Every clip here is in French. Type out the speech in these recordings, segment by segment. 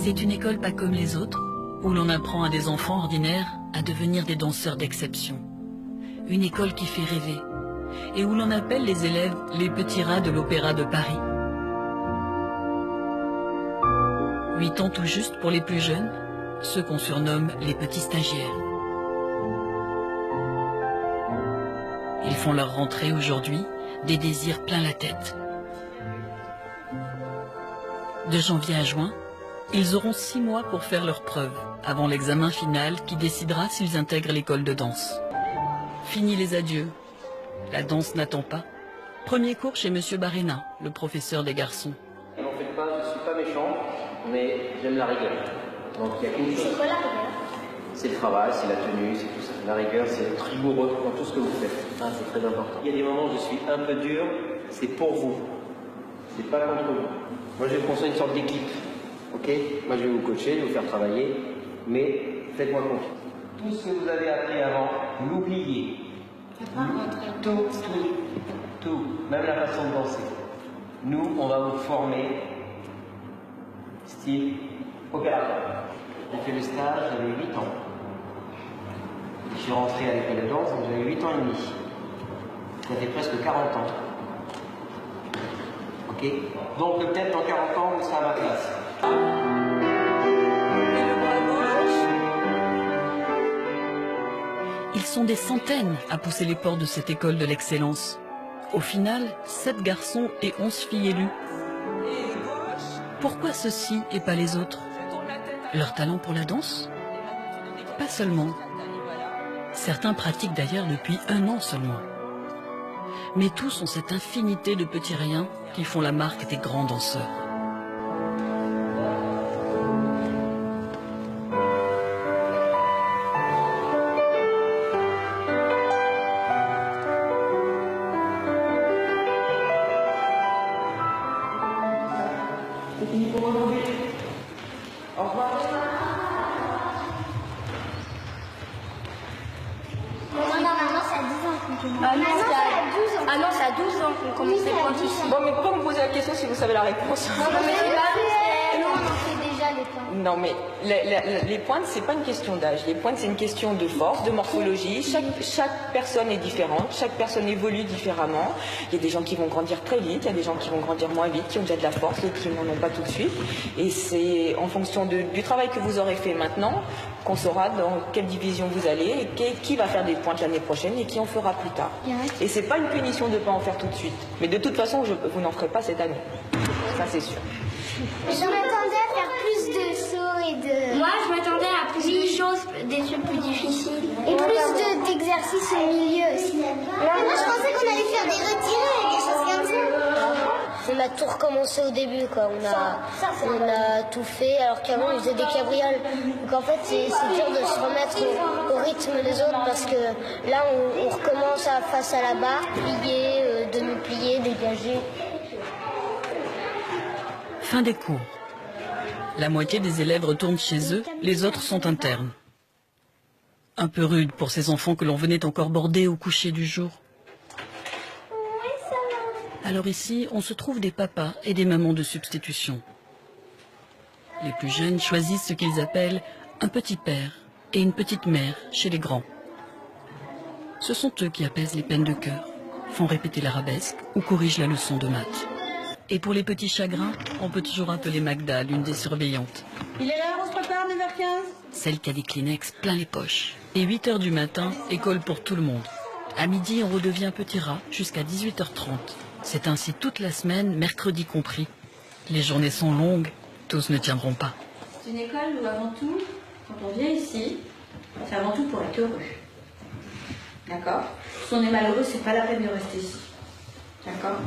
C'est une école pas comme les autres, où l'on apprend à des enfants ordinaires à devenir des danseurs d'exception. Une école qui fait rêver, et où l'on appelle les élèves les petits rats de l'Opéra de Paris. 8 ans tout juste pour les plus jeunes, ceux qu'on surnomme les petits stagiaires. Ils font leur rentrée aujourd'hui, des désirs plein la tête. De janvier à juin, ils auront 6 mois pour faire leurs preuves, avant l'examen final qui décidera s'ils intègrent l'école de danse. Fini les adieux. La danse n'attend pas. Premier cours chez Monsieur Barena, le professeur des garçons. N'en faites pas, je ne suis pas méchant, mais j'aime la rigueur. Donc il y a qu'une chose. C'est quoi la rigueur? C'est le travail, c'est la tenue, c'est tout ça. La rigueur, c'est être rigoureux dans tout ce que vous faites. Ah, c'est très important. Il y a des moments où je suis un peu dur, c'est pour vous. C'est pas contre vous. Moi, je vais construire une sorte d'équipe. Ok? Moi, je vais vous coacher, je vais vous faire travailler, mais faites-moi confiance. Tout ce que vous avez appris avant, l'oubliez. Tout, même la façon de danser. Nous, on va vous former style opérateur. J'ai fait le stage, j'avais 8 ans. Je suis rentré à l'école de danse, donc j'avais 8 ans et demi. Ça fait presque 40 ans. Ok? Donc peut-être dans 40 ans, vous serez à ma place. Ils sont des centaines à pousser les portes de cette école de l'excellence. Au final, 7 garçons et 11 filles élues. Pourquoi ceux-ci et pas les autres? Leur talent pour la danse? Pas seulement. Certains pratiquent d'ailleurs depuis 1 an seulement. Mais tous ont cette infinité de petits riens qui font la marque des grands danseurs. Au revoir. Non, maman, c'est à 10 ans qu'on commence. Ah non, c'est à 12 ans. Ah non, c'est à 12 ans qu'on commence les points ici. Bon, mais pourquoi vous posez la question si vous savez la réponse? Non, mais c'est pas vrai. Nous, on en fait déjà les points. Non, mais les pointes, c'est pas une question d'âge. Les pointes, c'est une question de force, de morphologie. Chaque personne est différente, chaque personne évolue différemment. Il y a des gens qui vont grandir très vite, il y a des gens qui vont grandir moins vite, qui ont déjà de la force, d'autres qui n'en ont pas tout de suite. Et c'est en fonction du travail que vous aurez fait maintenant qu'on saura dans quelle division vous allez et qui va faire des pointes l'année prochaine et qui en fera plus tard. Et c'est pas une punition de ne pas en faire tout de suite. Mais de toute façon, vous n'en ferez pas cette année. Ça, c'est sûr. Je m'attendais à faire plus de sauts et de... Moi, je m'attendais à plus de choses, des trucs plus difficiles. Et plus d'exercices au milieu aussi. Moi, je pensais qu'on allait faire des retirés et des choses comme ça. On a tout recommencé au début, quoi. On a tout fait, alors qu'avant, on faisait des cabrioles. Donc en fait, c'est dur de se remettre au rythme des autres parce que là, on recommence face à la barre, plier, demi-plier, dégager. Fin des cours. La moitié des élèves retournent chez eux, les autres sont internes. Un peu rude pour ces enfants que l'on venait encore border au coucher du jour. Alors ici, on se trouve des papas et des mamans de substitution. Les plus jeunes choisissent ce qu'ils appellent un petit père et une petite mère chez les grands. Ce sont eux qui apaisent les peines de cœur, font répéter l'arabesque ou corrigent la leçon de maths. Et pour les petits chagrins, on peut toujours appeler Magda, l'une des surveillantes. Il est là, on se prépare, 9h15. Celle qui a des Kleenex plein les poches. Et 8h du matin, école pour tout le monde. À midi, on redevient petit rat jusqu'à 18h30. C'est ainsi toute la semaine, mercredi compris. Les journées sont longues, tous ne tiendront pas. C'est une école où avant tout, quand on vient ici, c'est avant tout pour être heureux. D'accord? Si on est malheureux, c'est pas la peine de rester ici. D'accord?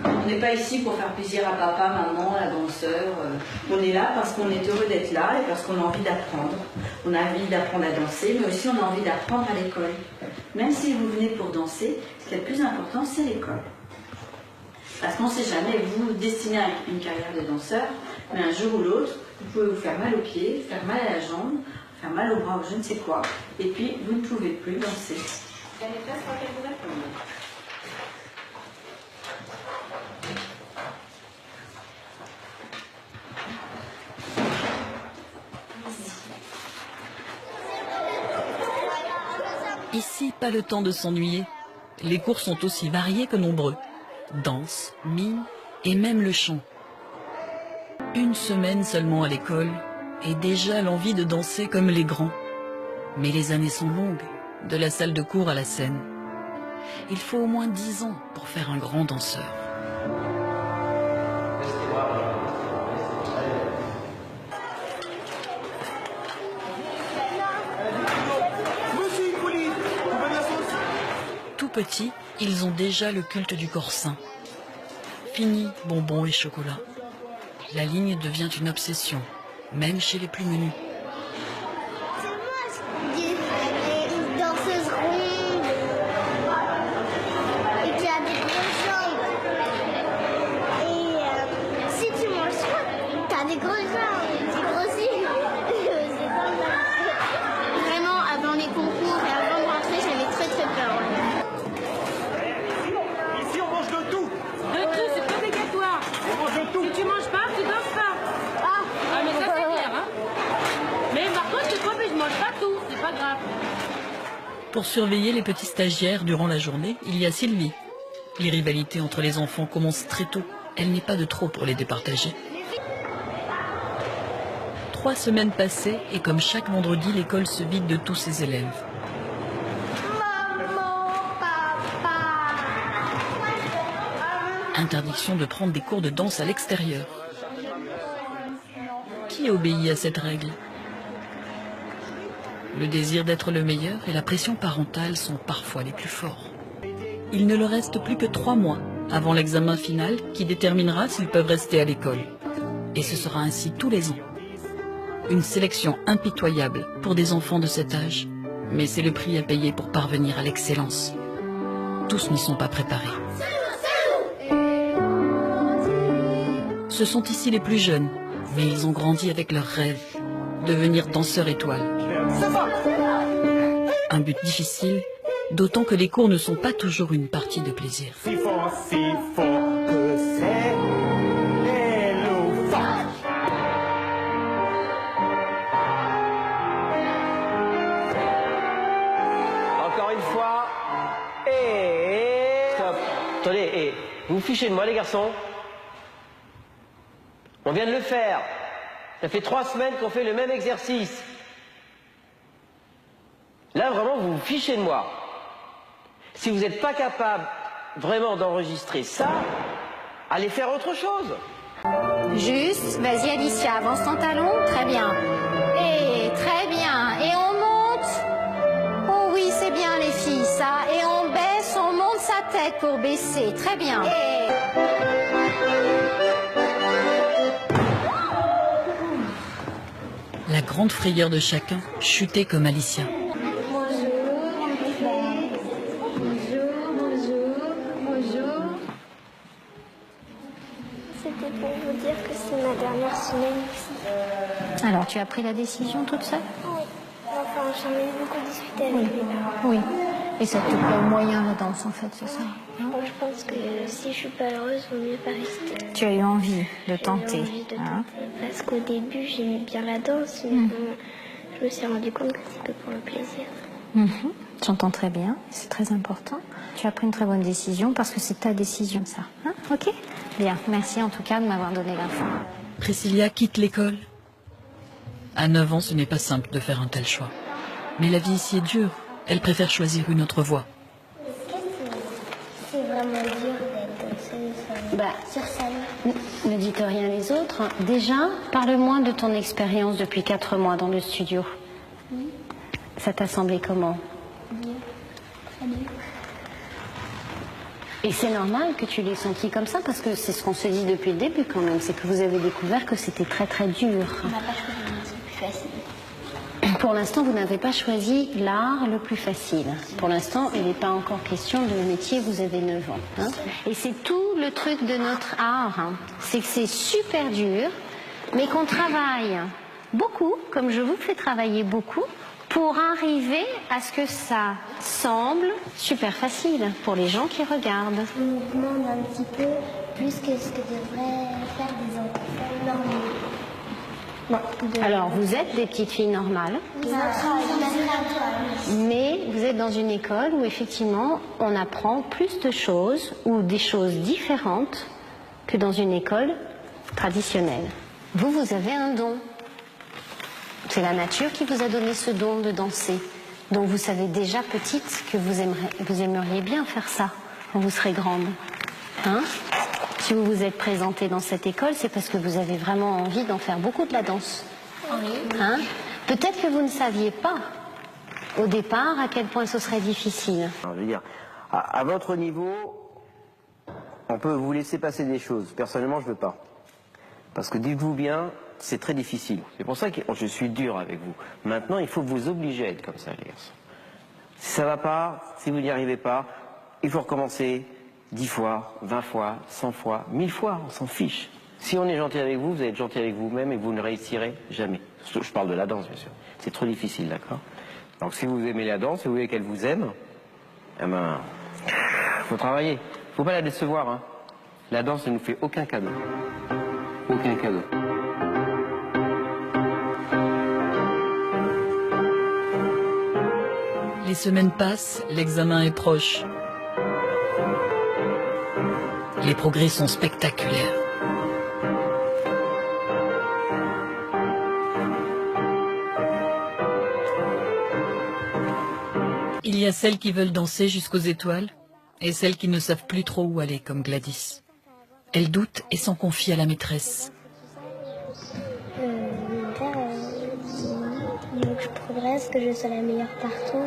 On n'est pas ici pour faire plaisir à papa, maman, la danseur. On est là parce qu'on est heureux d'être là et parce qu'on a envie d'apprendre. On a envie d'apprendre à danser, mais aussi on a envie d'apprendre à l'école. Même si vous venez pour danser, ce qui est le plus important, c'est l'école. Parce qu'on ne sait jamais, vous vous destinez à une carrière de danseur, mais un jour ou l'autre, vous pouvez vous faire mal aux pieds, faire mal à la jambe, faire mal au bras ou je ne sais quoi, et puis vous ne pouvez plus danser. Ici, pas le temps de s'ennuyer. Les cours sont aussi variés que nombreux. Danse, mime et même le chant. Une semaine seulement à l'école et déjà l'envie de danser comme les grands. Mais les années sont longues, de la salle de cours à la scène. Il faut au moins 10 ans pour faire un grand danseur. Tout petits, ils ont déjà le culte du corps sain. Fini bonbons et chocolat. La ligne devient une obsession, même chez les plus menus. Une danseuse ronde et qui a des grosses jambes. Et si tu manges ça, t'as des grosses jambes, tu grossis. C'est pas mal. Vraiment, avant les concours et avant de rentrer, j'avais très très peur. Ici, on mange de tout. De tout, c'est pas obligatoire. On mange de tout. Si tu manges pas, tu danses pas. Ah, mais ça c'est clair, hein. Mais par contre, tu crois que je mange pas tout, c'est pas grave. Pour surveiller les petits stagiaires durant la journée, il y a Sylvie. Les rivalités entre les enfants commencent très tôt. Elle n'est pas de trop pour les départager. 3 semaines passées et comme chaque vendredi, l'école se vide de tous ses élèves. Maman, papa. Interdiction de prendre des cours de danse à l'extérieur. Qui obéit à cette règle? Le désir d'être le meilleur et la pression parentale sont parfois les plus forts. Il ne leur reste plus que 3 mois avant l'examen final qui déterminera s'ils peuvent rester à l'école. Et ce sera ainsi tous les ans. Une sélection impitoyable pour des enfants de cet âge, mais c'est le prix à payer pour parvenir à l'excellence. Tous n'y sont pas préparés. Ce sont ici les plus jeunes, mais ils ont grandi avec leurs rêves, devenir danseurs étoiles. Un but difficile, d'autant que les cours ne sont pas toujours une partie de plaisir. Si fort que c'est l'éléphant. Encore une fois. Et... Stop. Attendez, et vous vous fichez de moi les garçons? On vient de le faire. Ça fait 3 semaines qu'on fait le même exercice. Là, vraiment, vous vous fichez de moi. Si vous n'êtes pas capable vraiment d'enregistrer ça, allez faire autre chose. Juste, vas-y Alicia, avance ton talon, très bien. Et très bien, et on monte. Oh oui, c'est bien les filles, ça. Et on baisse, on monte sa tête pour baisser, très bien. La grande frayeur de chacun, chuter comme Alicia. C'était pour vous dire que c'est ma dernière semaine ici. Alors, tu as pris la décision toute seule? Oui. Enfin, j'en ai beaucoup discuté avec mes parents. Oui. Et ça te plaît au moyen la danse en fait, c'est ça? Moi, je pense que si je suis pas heureuse, il vaut mieux pas rester. Tu as eu envie de J'ai tenter. eu envie de Hein? tenter. Parce qu'au début, j'aimais bien la danse, mais bon, je me suis rendu compte que c'est que pour le plaisir. J'entends très bien, c'est très important. Tu as pris une très bonne décision parce que c'est ta décision, ça. Hein? Ok? Bien, merci en tout cas de m'avoir donné l'info. Priscilla quitte l'école. À 9 ans, ce n'est pas simple de faire un tel choix. Mais la vie ici est dure. Elle préfère choisir une autre voie. C'est vraiment dur d'être sur scène. Ne dites rien les autres. Déjà, parle-moi de ton expérience depuis 4 mois dans le studio. Ça t'a semblé comment? Bien. Très bien. Et c'est normal que tu l'aies senti comme ça parce que c'est ce qu'on se dit depuis le début quand même. C'est que vous avez découvert que c'était très très dur. On n'a pas choisi le métier plus facile. Pour l'instant, vous n'avez pas choisi l'art le plus facile. Pour l'instant, il n'est pas encore question de métier, vous avez 9 ans. Hein. Et c'est tout le truc de notre art. Hein. C'est que c'est super dur, mais qu'on travaille beaucoup, comme je vous fais travailler beaucoup, pour arriver à ce que ça semble super facile pour les gens qui regardent. Je me demande un petit peu plus que ce que devraient faire des enfants normaux. Non. Alors, vous êtes des petites filles normales, mais vous êtes dans une école où effectivement on apprend plus de choses ou des choses différentes que dans une école traditionnelle. Vous avez un don. C'est la nature qui vous a donné ce don de danser. Donc vous savez déjà petite que vous aimeriez bien faire ça quand vous serez grande. Hein? Si vous vous êtes présentée dans cette école, c'est parce que vous avez vraiment envie d'en faire beaucoup de la danse. Hein? Peut-être que vous ne saviez pas au départ à quel point ce serait difficile. Alors, je veux dire, à votre niveau, on peut vous laisser passer des choses. Personnellement, je ne veux pas. Parce que dites-vous bien, c'est très difficile. C'est pour ça que je suis dur avec vous. Maintenant, il faut vous obliger à être comme ça, les garçons. Si ça ne va pas, si vous n'y arrivez pas, il faut recommencer 10 fois, 20 fois, 100 fois, 1000 fois, on s'en fiche. Si on est gentil avec vous, vous allez être gentil avec vous-même et vous ne réussirez jamais. Je parle de la danse, bien sûr. C'est trop difficile, d'accord? Donc si vous aimez la danse, si vous voulez qu'elle vous aime, eh ben, faut travailler. Faut pas la décevoir, hein. La danse ne nous fait aucun cadeau. Aucun cadeau. Les semaines passent, l'examen est proche. Les progrès sont spectaculaires. Il y a celles qui veulent danser jusqu'aux étoiles et celles qui ne savent plus trop où aller, comme Gladys. Elle doute et s'en confie à la maîtresse. Mon père, il veut que je progresse, que je sois la meilleure partout.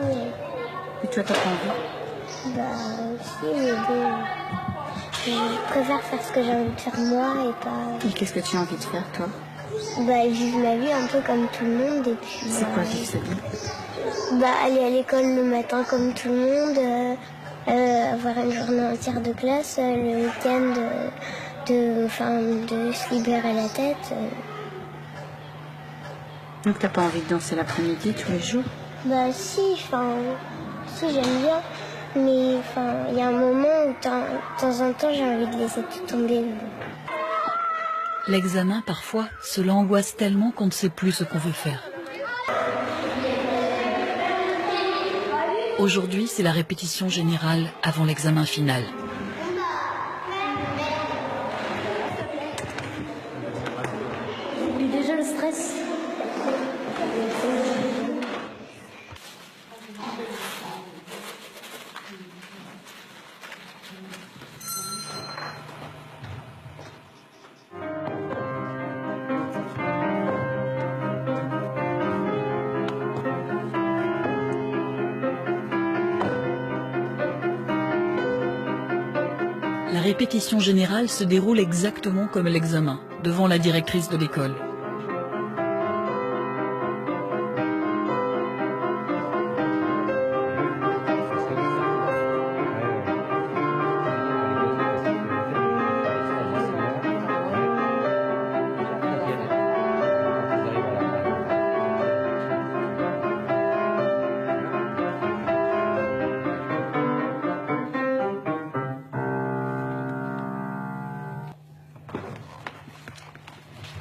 Et toi, t'as pas envie? Bah, si, mais bon, je préfère faire ce que j'ai envie de faire moi et pas... Et qu'est-ce que tu as envie de faire, toi? Bah, vivre ma vie un peu comme tout le monde et puis... C'est quoi vivre sa vie? Bah, aller à l'école le matin comme tout le monde, avoir une journée entière de classe, le week-end de se libérer la tête. Donc t'as pas envie de danser l'après-midi tous les jours? Bah si j'aime bien, mais il y a un moment où de temps en temps j'ai envie de laisser tout tomber. L'examen, parfois, cela angoisse tellement qu'on ne sait plus ce qu'on veut faire. Aujourd'hui, c'est la répétition générale avant l'examen final. Et déjà le stress. La répétition générale se déroule exactement comme l'examen, devant la directrice de l'école.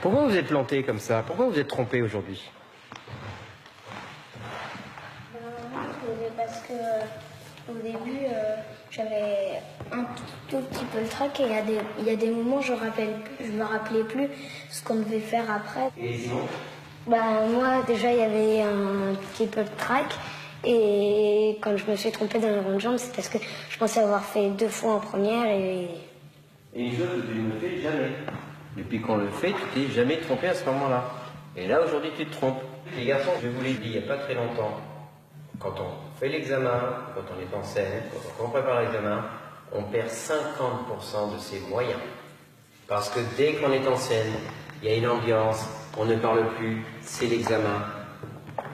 Pourquoi vous êtes planté comme ça? Pourquoi vous êtes trompé aujourd'hui? Parce que au début j'avais un tout petit peu le trac et il y a des moments je me rappelais plus ce qu'on devait faire après. Et sinon? Bah moi déjà il y avait un petit peu de trac et quand je me suis trompée dans le rond de jambe c'est parce que je pensais avoir fait 2 fois en première et Et une chose que tu ne fais jamais. Depuis qu'on le fait, tu t'es jamais trompé à ce moment-là. Et là, aujourd'hui, tu te trompes. Les garçons, je vous l'ai dit il n'y a pas très longtemps, quand on fait l'examen, quand on est en scène, quand on prépare l'examen, on perd 50% de ses moyens. Parce que dès qu'on est en scène, il y a une ambiance, on ne parle plus, c'est l'examen.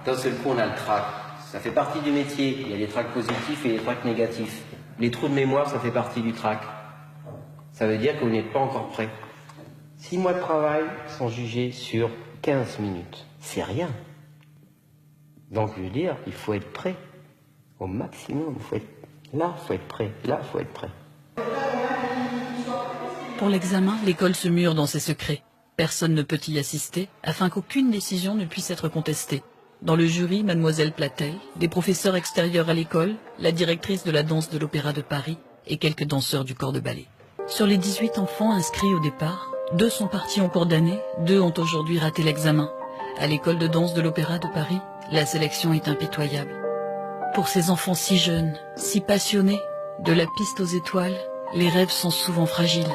D'un seul coup, on a le trac. Ça fait partie du métier. Il y a les tracs positifs et les tracs négatifs. Les trous de mémoire, ça fait partie du trac. Ça veut dire que vous n'êtes pas encore prêt. 6 mois de travail sont jugés sur 15 minutes. C'est rien. Donc, je veux dire, il faut être prêt. Au maximum, il faut être là, il faut être prêt. Là, il faut être prêt. Pour l'examen, l'école se mure dans ses secrets. Personne ne peut y assister, afin qu'aucune décision ne puisse être contestée. Dans le jury, Mademoiselle Platel, des professeurs extérieurs à l'école, la directrice de la danse de l'Opéra de Paris et quelques danseurs du corps de ballet. Sur les 18 enfants inscrits au départ, 2 sont partis en cours d'année, 2 ont aujourd'hui raté l'examen. À l'école de danse de l'Opéra de Paris, la sélection est impitoyable. Pour ces enfants si jeunes, si passionnés, de la piste aux étoiles, les rêves sont souvent fragiles.